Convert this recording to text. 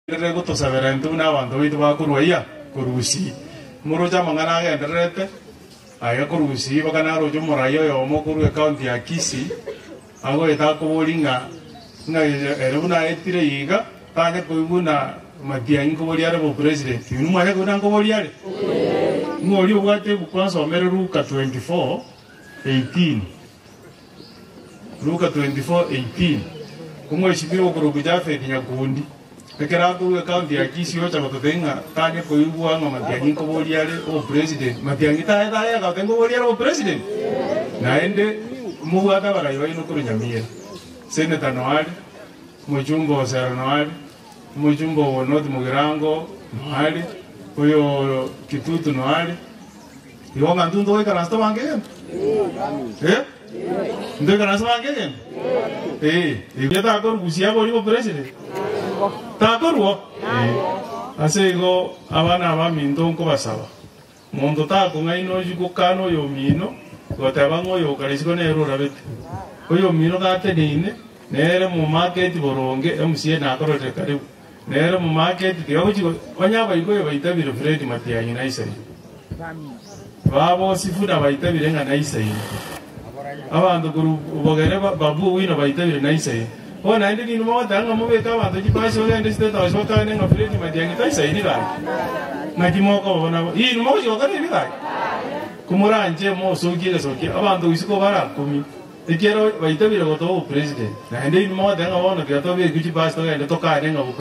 Rego to saberentu na wanto itu ba kuruia kurusi muroja mangana ga ndrete aya kurusi bakana rojo morayo yo mo kuru county ya Kisii ago eta ko bolinga na eruna etire yiga tane ko ibuna matiangi ko boliare bo president inu mare ko nan ko boliare ngoli wate bukwanso omere Luka 24:18 Luka 24:18 kumwe shibiro kurubuja fe nyakundi Pekera kuwe county ya Kisii yo chama totenga tane ko ibua nga matiangi ko boliare o president matiangi ta ga tengo boliare o president na ende muwata barayo ino kuru nyamira senator noali mujumbo sera noali mujumbo North Mugirango noali oyo Kitutu noali yonga ndundo we karasto bange ndo karasto bange ibeta ko kusia ko iko president takorwo asego abana baminto nko basaba mondo tako ngaino juko kano yo mino gotabango yo karisiko nero rabete oyo mino gate dine nere mu market boronge MCA na akorote karibu nere mu market yo jigo banyaba igoyo baitabire Fred Matiangi na isai babo sifuda baitabire nga na isai abantu guru bogere babu wino baitabire na isai ona ndi ni mo danga mo beta abantu jipaso ngende state wasota nenga Fred Matiangi ta isai ni ga na kimoko bona yi mo jo ka ni ga kumuranje mo soki abantu isiko bara kumi ikero baitabire goto president na ndi ni mo danga bona gato be jipaso ngende to ka nenga